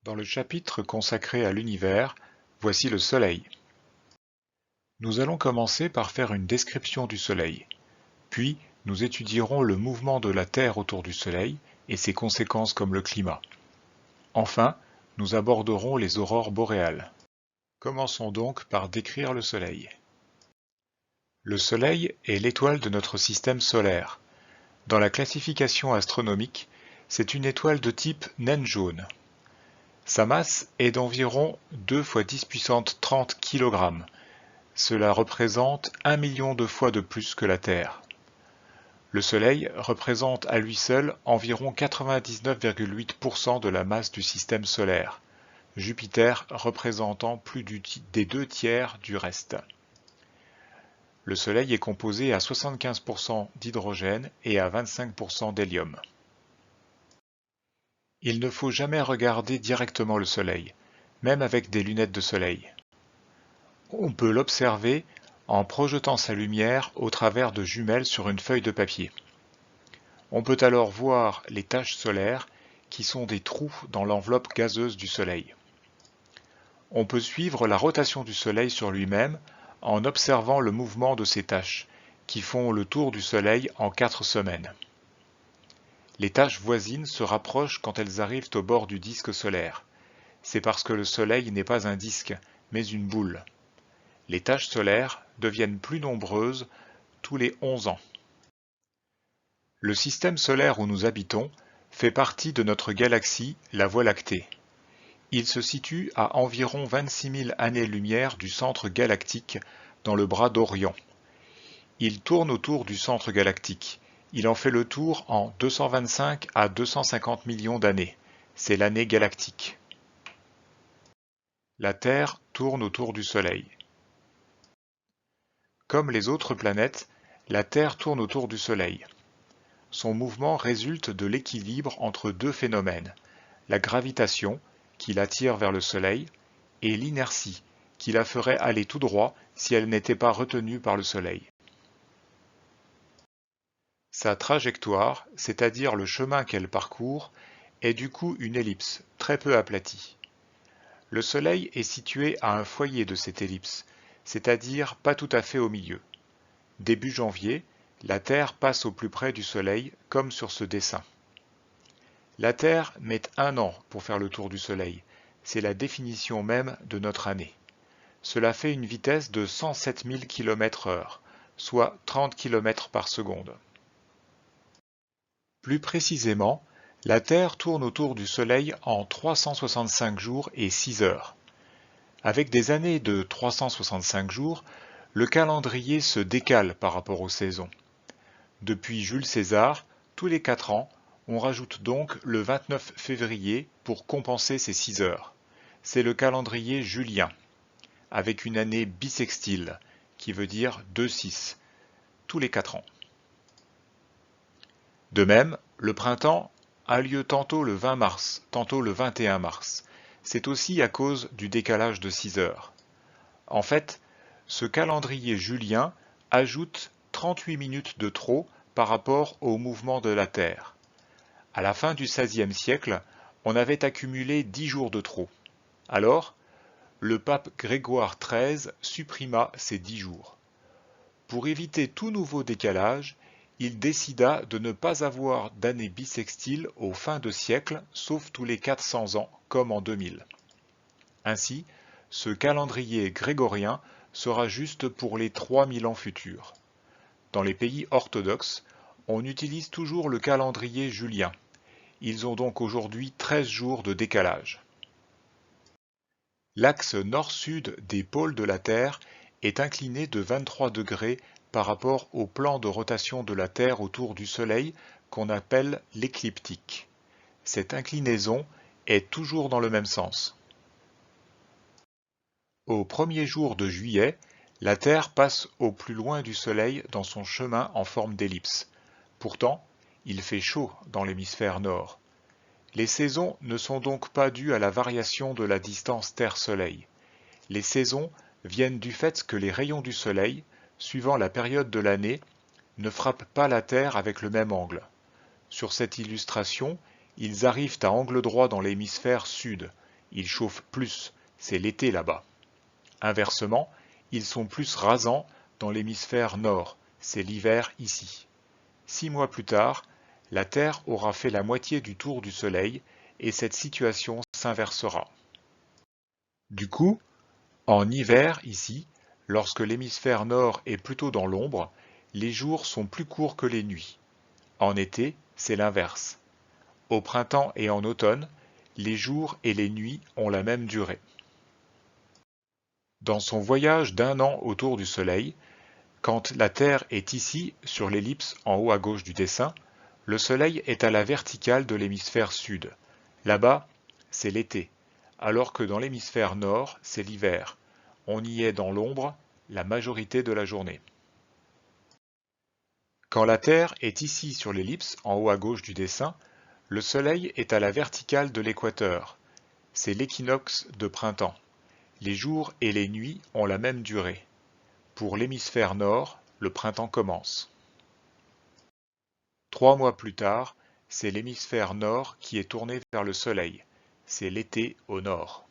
Dans le chapitre consacré à l'univers, voici le Soleil. Nous allons commencer par faire une description du Soleil. Puis, nous étudierons le mouvement de la Terre autour du Soleil et ses conséquences comme le climat. Enfin, nous aborderons les aurores boréales. Commençons donc par décrire le Soleil. Le Soleil est l'étoile de notre système solaire. Dans la classification astronomique, c'est une étoile de type naine jaune. Sa masse est d'environ 2 × 10 puissance 30 kg. Cela représente 1 million de fois de plus que la Terre. Le Soleil représente à lui seul environ 99,8% de la masse du système solaire, Jupiter représentant plus des 2 tiers du reste. Le Soleil est composé à 75% d'hydrogène et à 25% d'hélium. Il ne faut jamais regarder directement le Soleil, même avec des lunettes de soleil. On peut l'observer en projetant sa lumière au travers de jumelles sur une feuille de papier. On peut alors voir les taches solaires qui sont des trous dans l'enveloppe gazeuse du Soleil. On peut suivre la rotation du Soleil sur lui-même en observant le mouvement de ces taches, qui font le tour du Soleil en 4 semaines. Les taches voisines se rapprochent quand elles arrivent au bord du disque solaire. C'est parce que le Soleil n'est pas un disque, mais une boule. Les taches solaires deviennent plus nombreuses tous les 11 ans. Le système solaire où nous habitons fait partie de notre galaxie, la Voie lactée. Il se situe à environ 26 000 années-lumière du centre galactique dans le bras d'Orion. Il tourne autour du centre galactique. Il en fait le tour en 225 à 250 millions d'années. C'est l'année galactique. La Terre tourne autour du Soleil. Comme les autres planètes, la Terre tourne autour du Soleil. Son mouvement résulte de l'équilibre entre deux phénomènes, la gravitation, qui l'attire vers le Soleil, et l'inertie, qui la ferait aller tout droit si elle n'était pas retenue par le Soleil. Sa trajectoire, c'est-à-dire le chemin qu'elle parcourt, est du coup une ellipse, très peu aplatie. Le Soleil est situé à un foyer de cette ellipse, c'est-à-dire pas tout à fait au milieu. Début janvier, la Terre passe au plus près du Soleil, comme sur ce dessin. La Terre met 1 an pour faire le tour du Soleil, c'est la définition même de notre année. Cela fait une vitesse de 107 000 km/h, soit 30 km par seconde. Plus précisément, la Terre tourne autour du Soleil en 365 jours et 6 heures. Avec des années de 365 jours, le calendrier se décale par rapport aux saisons. Depuis Jules César, tous les 4 ans, on rajoute donc le 29 février pour compenser ces 6 heures. C'est le calendrier julien, avec une année bissextile, qui veut dire 2-6, tous les 4 ans. De même, le printemps a lieu tantôt le 20 mars, tantôt le 21 mars. C'est aussi à cause du décalage de 6 heures. En fait, ce calendrier julien ajoute 38 minutes de trop par rapport au mouvement de la Terre. À la fin du XVIe siècle, on avait accumulé 10 jours de trop. Alors, le pape Grégoire XIII supprima ces 10 jours. Pour éviter tout nouveau décalage, il décida de ne pas avoir d'année bissextile aux fins de siècle, sauf tous les 400 ans, comme en 2000. Ainsi, ce calendrier grégorien sera juste pour les 3000 ans futurs. Dans les pays orthodoxes, on utilise toujours le calendrier julien. Ils ont donc aujourd'hui 13 jours de décalage. L'axe nord-sud des pôles de la Terre est incliné de 23 degrés par rapport au plan de rotation de la Terre autour du Soleil qu'on appelle l'écliptique. Cette inclinaison est toujours dans le même sens. Au premier jour de juillet, la Terre passe au plus loin du Soleil dans son chemin en forme d'ellipse. Pourtant, il fait chaud dans l'hémisphère nord. Les saisons ne sont donc pas dues à la variation de la distance Terre-Soleil. Les saisons viennent du fait que les rayons du Soleil, suivant la période de l'année, ne frappent pas la Terre avec le même angle. Sur cette illustration, ils arrivent à angle droit dans l'hémisphère sud ils chauffent plus, c'est l'été là-bas. Inversement, ils sont plus rasants dans l'hémisphère nord, c'est l'hiver ici. 6 mois plus tard, la Terre aura fait la moitié du tour du Soleil et cette situation s'inversera. Du coup, en hiver ici, lorsque l'hémisphère nord est plutôt dans l'ombre, les jours sont plus courts que les nuits. En été, c'est l'inverse. Au printemps et en automne, les jours et les nuits ont la même durée. Dans son voyage d'1 an autour du Soleil, quand la Terre est ici, sur l'ellipse en haut à gauche du dessin, le Soleil est à la verticale de l'hémisphère sud. Là-bas, c'est l'été, alors que dans l'hémisphère nord, c'est l'hiver. On y est dans l'ombre la majorité de la journée. Quand la Terre est ici sur l'ellipse en haut à gauche du dessin, le Soleil est à la verticale de l'équateur. C'est l'équinoxe de printemps. Les jours et les nuits ont la même durée. Pour l'hémisphère nord, le printemps commence. 3 mois plus tard, c'est l'hémisphère nord qui est tourné vers le Soleil. C'est l'été au nord.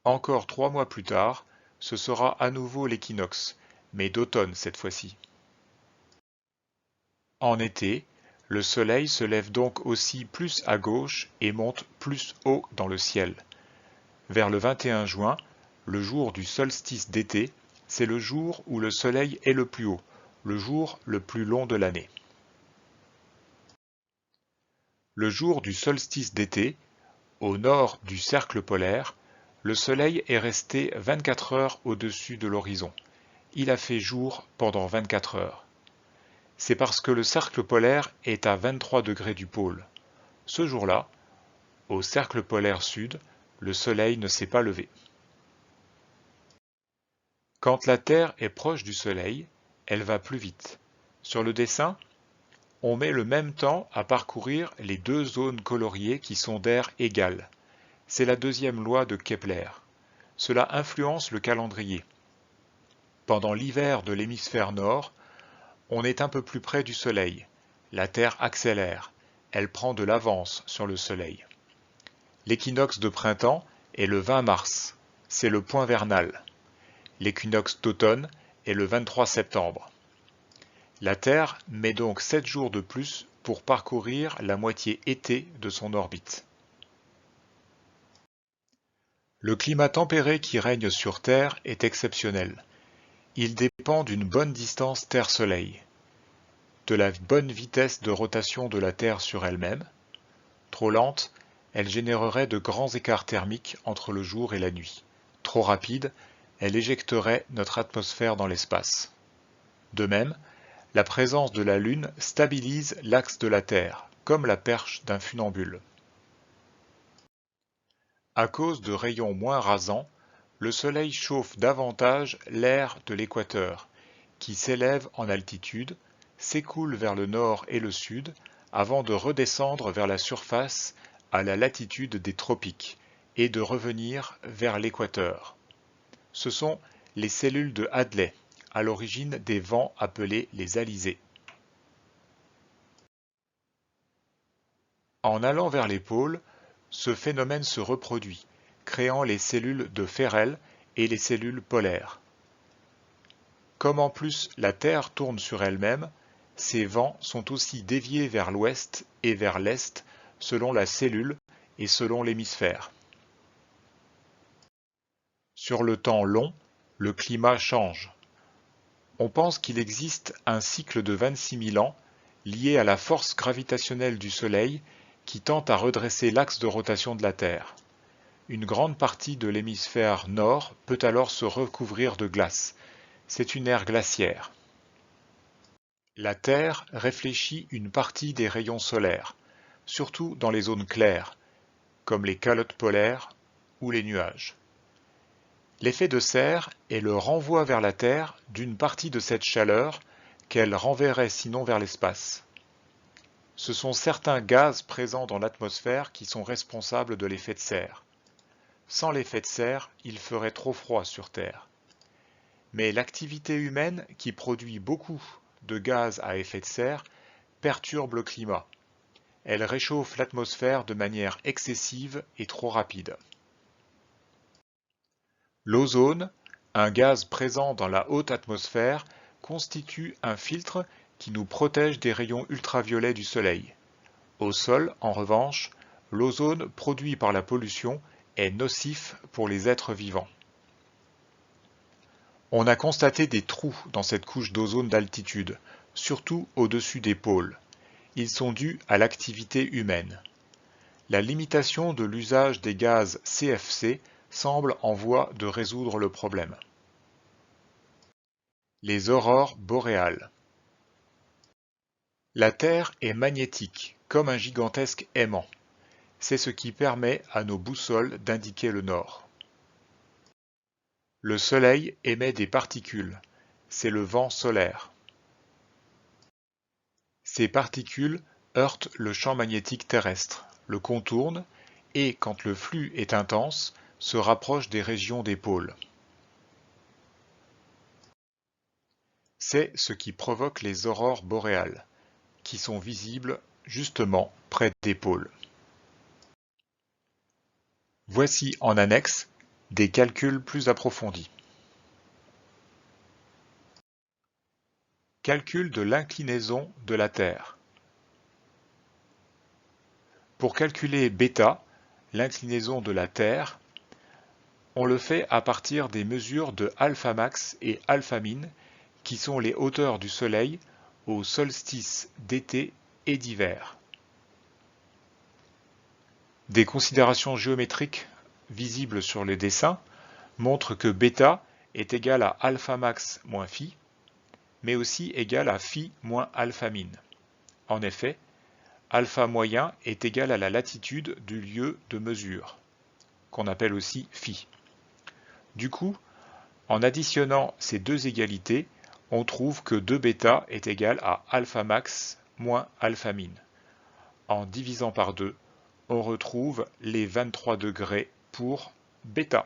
Encore 3 mois plus tard, ce sera à nouveau l'équinoxe, mais d'automne cette fois-ci. En été, le Soleil se lève donc aussi plus à gauche et monte plus haut dans le ciel. Vers le 21 juin, le jour du solstice d'été, c'est le jour où le Soleil est le plus haut, le jour le plus long de l'année. Le jour du solstice d'été, au nord du cercle polaire, le Soleil est resté 24 heures au-dessus de l'horizon. Il a fait jour pendant 24 heures. C'est parce que le cercle polaire est à 23 degrés du pôle. Ce jour-là, au cercle polaire sud, le Soleil ne s'est pas levé. Quand la Terre est proche du Soleil, elle va plus vite. Sur le dessin, on met le même temps à parcourir les deux zones coloriées qui sont d'aire égal. C'est la deuxième loi de Kepler. Cela influence le calendrier. Pendant l'hiver de l'hémisphère nord, on est un peu plus près du Soleil. La Terre accélère. Elle prend de l'avance sur le Soleil. L'équinoxe de printemps est le 20 mars. C'est le point vernal. L'équinoxe d'automne est le 23 septembre. La Terre met donc 7 jours de plus pour parcourir la moitié été de son orbite. Le climat tempéré qui règne sur Terre est exceptionnel. Il dépend d'une bonne distance Terre-Soleil, de la bonne vitesse de rotation de la Terre sur elle-même. Trop lente, elle générerait de grands écarts thermiques entre le jour et la nuit. Trop rapide, elle éjecterait notre atmosphère dans l'espace. De même, la présence de la Lune stabilise l'axe de la Terre, comme la perche d'un funambule. À cause de rayons moins rasants, le Soleil chauffe davantage l'air de l'équateur, qui s'élève en altitude, s'écoule vers le nord et le sud, avant de redescendre vers la surface à la latitude des tropiques, et de revenir vers l'équateur. Ce sont les cellules de Hadley, à l'origine des vents appelés les alizés. En allant vers les pôles, ce phénomène se reproduit, créant les cellules de Ferrel et les cellules polaires. Comme en plus la Terre tourne sur elle-même, ces vents sont aussi déviés vers l'ouest et vers l'est selon la cellule et selon l'hémisphère. Sur le temps long, le climat change. On pense qu'il existe un cycle de 26 000 ans lié à la force gravitationnelle du Soleil qui tend à redresser l'axe de rotation de la Terre. Une grande partie de l'hémisphère nord peut alors se recouvrir de glace. C'est une ère glaciaire. La Terre réfléchit une partie des rayons solaires, surtout dans les zones claires, comme les calottes polaires ou les nuages. L'effet de serre est le renvoi vers la Terre d'une partie de cette chaleur qu'elle renverrait sinon vers l'espace. Ce sont certains gaz présents dans l'atmosphère qui sont responsables de l'effet de serre. Sans l'effet de serre, il ferait trop froid sur Terre. Mais l'activité humaine, qui produit beaucoup de gaz à effet de serre, perturbe le climat. Elle réchauffe l'atmosphère de manière excessive et trop rapide. L'ozone, un gaz présent dans la haute atmosphère, constitue un filtre qui nous protège des rayons ultraviolets du Soleil. Au sol, en revanche, l'ozone produit par la pollution est nocif pour les êtres vivants. On a constaté des trous dans cette couche d'ozone d'altitude, surtout au-dessus des pôles. Ils sont dus à l'activité humaine. La limitation de l'usage des gaz CFC semble en voie de résoudre le problème. Les aurores boréales. La Terre est magnétique, comme un gigantesque aimant. C'est ce qui permet à nos boussoles d'indiquer le nord. Le Soleil émet des particules, c'est le vent solaire. Ces particules heurtent le champ magnétique terrestre, le contournent et, quand le flux est intense, se rapprochent des régions des pôles. C'est ce qui provoque les aurores boréales, qui sont visibles justement près des pôles. Voici en annexe des calculs plus approfondis. Calcul de l'inclinaison de la Terre. Pour calculer β, l'inclinaison de la Terre, on le fait à partir des mesures de alpha max et alpha min, qui sont les hauteurs du Soleil au solstice d'été et d'hiver. Des considérations géométriques visibles sur les dessins montrent que β est égal à alpha max moins phi, mais aussi égal à phi moins alpha min. En effet, alpha moyen est égal à la latitude du lieu de mesure, qu'on appelle aussi phi. Du coup, en additionnant ces deux égalités, on trouve que 2β est égal à alpha max moins alpha min. En divisant par 2, on retrouve les 23 degrés pour β.